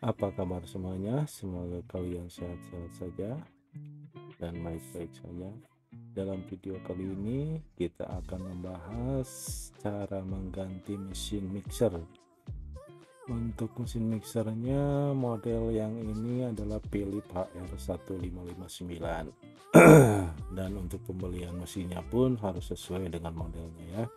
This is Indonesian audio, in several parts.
Apa kabar semuanya? Semoga kalian sehat-sehat saja dan baik-baik saja. Dalam video kali ini kita akan membahas cara mengganti mesin mixer. Untuk mesin mixernya model yang ini adalah Philips HR1559. Dan untuk pembelian mesinnya pun harus sesuai dengan modelnya ya.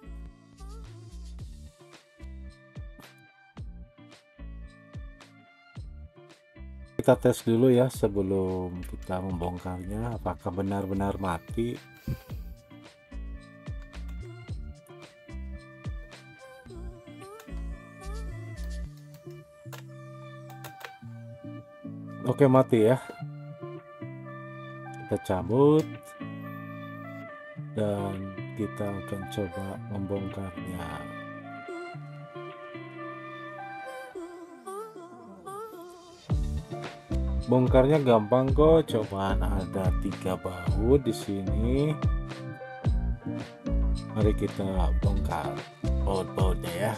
Kita tes dulu ya sebelum kita membongkarnya, apakah benar-benar mati. Oke, mati ya. Kita cabut dan kita akan coba membongkarnya. Bongkarnya gampang kok, cobaan ada 3 baut di sini. Mari kita bongkar baut-bautnya ya.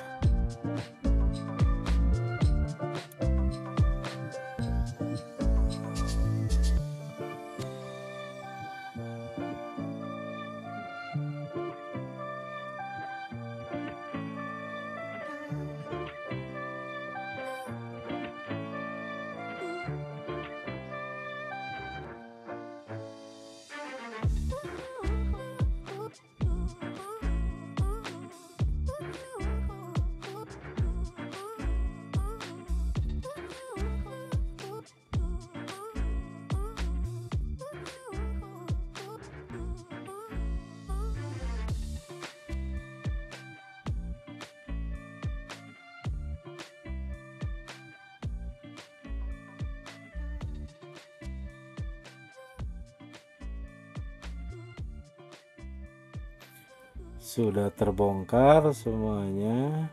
Sudah terbongkar semuanya.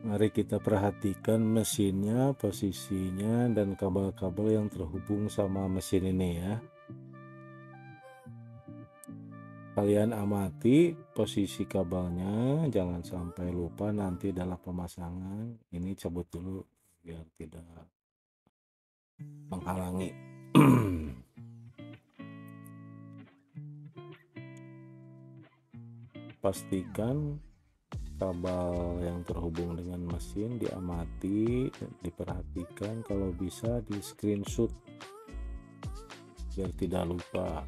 Mari kita perhatikan mesinnya, posisinya, dan kabel-kabel yang terhubung sama mesin ini ya. Kalian amati posisi kabelnya, jangan sampai lupa nanti dalam pemasangan. Ini cabut dulu biar tidak menghalangi. Pastikan kabel yang terhubung dengan mesin diamati, diperhatikan, kalau bisa di screenshot biar tidak lupa.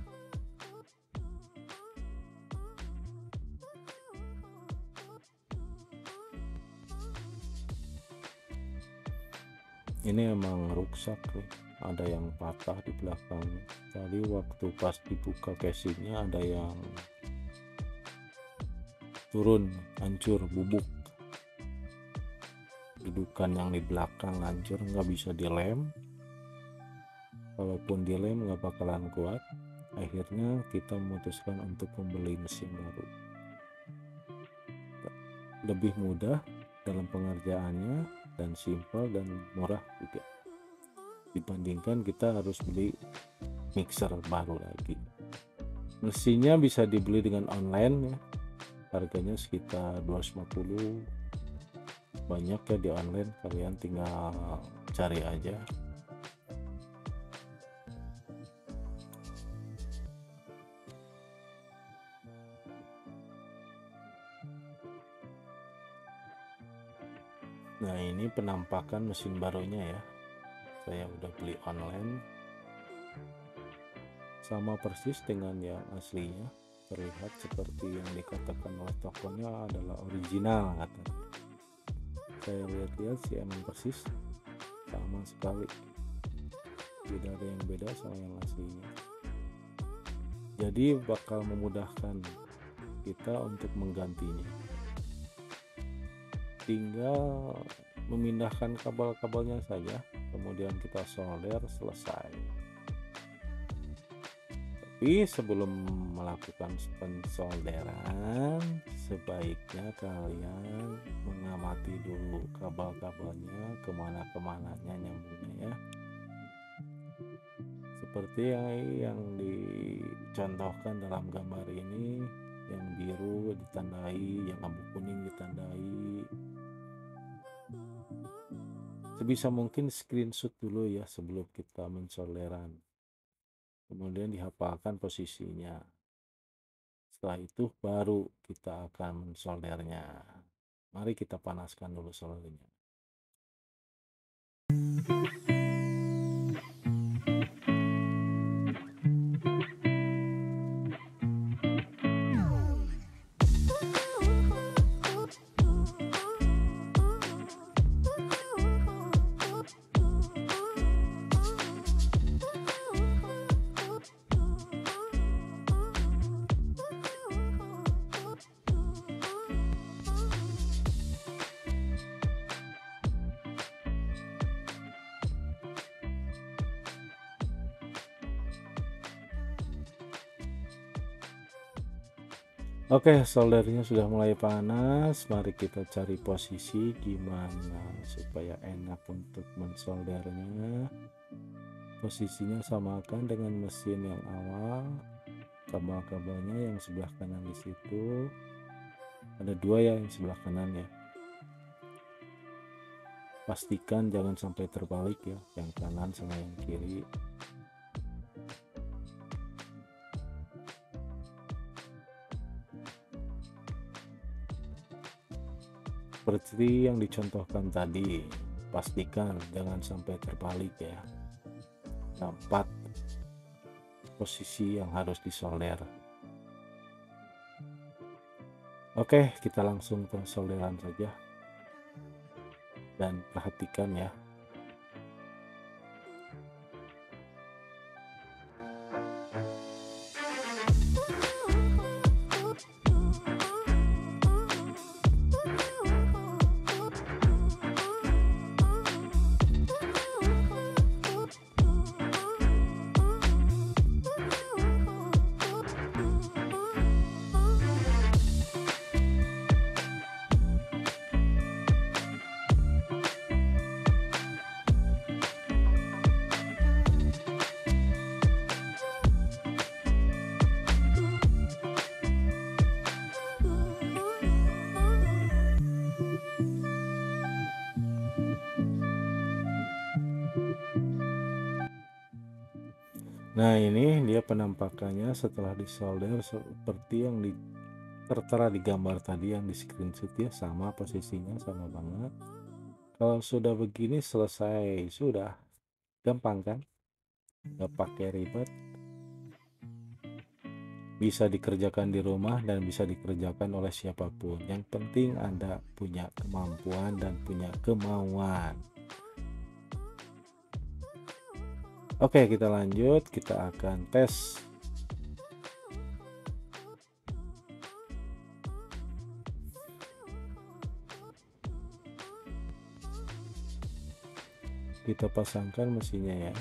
Ini emang rusak nih, ada yang patah di belakang. Tadi waktu pas dibuka casingnya ada yang turun, hancur, bubuk. Dudukan yang di belakang hancur, nggak bisa dilem. Kalaupun dilem nggak bakalan kuat. Akhirnya kita memutuskan untuk membeli mesin baru. Lebih mudah dalam pengerjaannya dan simpel dan murah juga dibandingkan kita harus beli mixer baru lagi. Mesinnya bisa dibeli dengan online ya, harganya sekitar 250. Banyak ya di online, kalian tinggal cari aja. Nah, ini penampakan mesin barunya ya. Saya udah beli online. Sama persis dengan yang aslinya. Terlihat seperti yang dikatakan oleh tokonya adalah original katanya. Saya lihat-lihat sih emang persis sama sekali, tidak ada yang beda sama yang aslinya. Jadi bakal memudahkan kita untuk menggantinya. Tinggal memindahkan kabel-kabelnya saja, kemudian kita solder, selesai. Tapi sebelum melakukan pensolderan, sebaiknya kalian mengamati dulu kabel-kabelnya kemana-kemananya nyambungnya ya. Seperti yang dicontohkan dalam gambar ini, yang biru ditandai, yang abu kuning ditandai. sebisa mungkin screenshot dulu ya sebelum kita mensolderan, kemudian dihafalkan posisinya. Setelah itu baru kita akan mensoldernya. Mari kita panaskan dulu soldernya. Oke, soldernya sudah mulai panas. Mari kita cari posisi gimana supaya enak untuk mensoldernya. Posisinya samakan dengan mesin yang awal. Kabel-kabelnya yang sebelah kanan di situ. Ada dua ya yang sebelah kanan ya. Pastikan jangan sampai terbalik ya, yang kanan sama yang kiri. Seperti yang dicontohkan tadi, pastikan jangan sampai terbalik ya. Nah, 4 posisi yang harus disolder. Oke, kita langsung ke solderan saja. Dan perhatikan ya. Nah, ini dia penampakannya setelah disolder seperti yang tertera di gambar tadi yang di screenshot ya, sama posisinya sama banget. Kalau sudah begini selesai, sudah gampang kan? Nggak pakai ribet. Bisa dikerjakan di rumah dan bisa dikerjakan oleh siapapun. Yang penting Anda punya kemampuan dan punya kemauan. Oke, kita lanjut. Kita akan tes. Kita pasangkan mesinnya ya.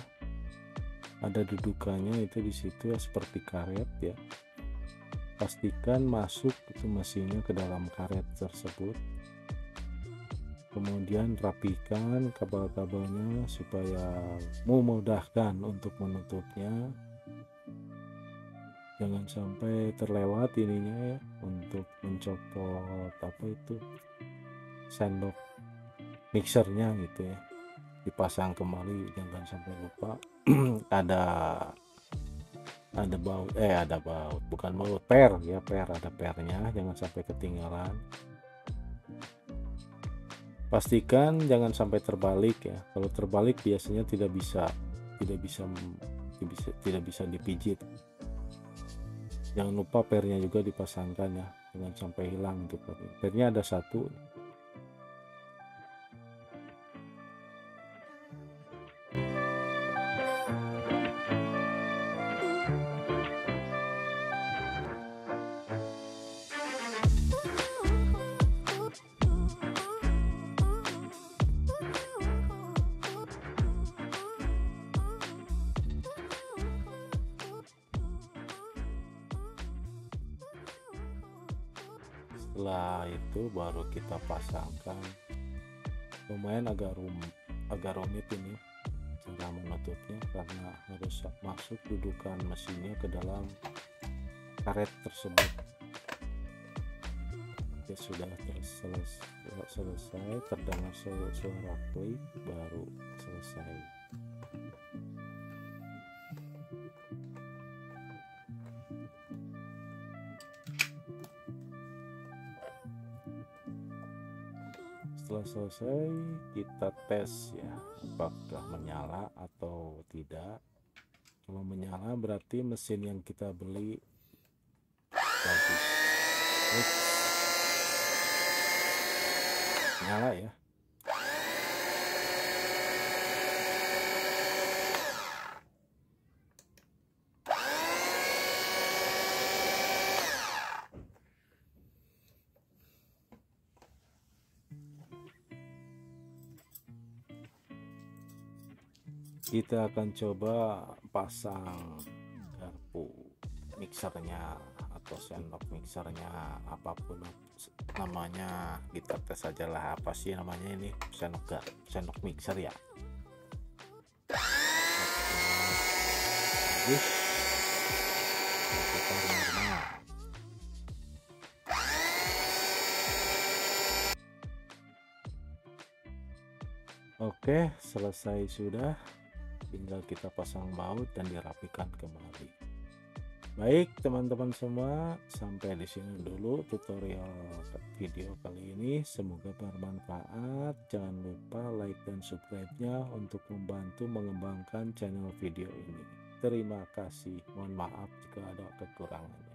Ada dudukannya itu di situ ya, seperti karet ya. Pastikan masuk itu mesinnya ke dalam karet tersebut. Kemudian rapikan kabel-kabelnya supaya memudahkan untuk menutupnya. Jangan sampai terlewat ininya ya, untuk mencopot apa itu, sendok mixernya gitu ya. Dipasang kembali, jangan sampai lupa. ada baut, bukan baut, per ya, ada pernya, jangan sampai ketinggalan. Pastikan jangan sampai terbalik ya. Kalau terbalik biasanya tidak bisa dipijit. Jangan lupa pernya juga dipasangkan ya, jangan sampai hilang tuh pernya. Ada satu. Setelah itu baru kita pasangkan. Lumayan agak rumit ini cara menutupnya karena harus masuk dudukan mesinnya ke dalam karet tersebut. jika sudah selesai terdengar suara klik baru selesai. Setelah selesai kita tes ya apakah menyala atau tidak. Kalau menyala berarti mesin yang kita beli bagus. Nyala ya. Kita akan coba pasang garpu mixernya atau sendok mixernya, apapun namanya, kita tes aja lah apa sih namanya ini, sendok mixer ya. Bagus, kita normal. Oke, selesai sudah. Tinggal kita pasang baut dan dirapikan kembali. Baik teman-teman semua, sampai di sini dulu tutorial video kali ini. Semoga bermanfaat. Jangan lupa like dan subscribe-nya untuk membantu mengembangkan channel video ini. Terima kasih. Mohon maaf jika ada kekurangan.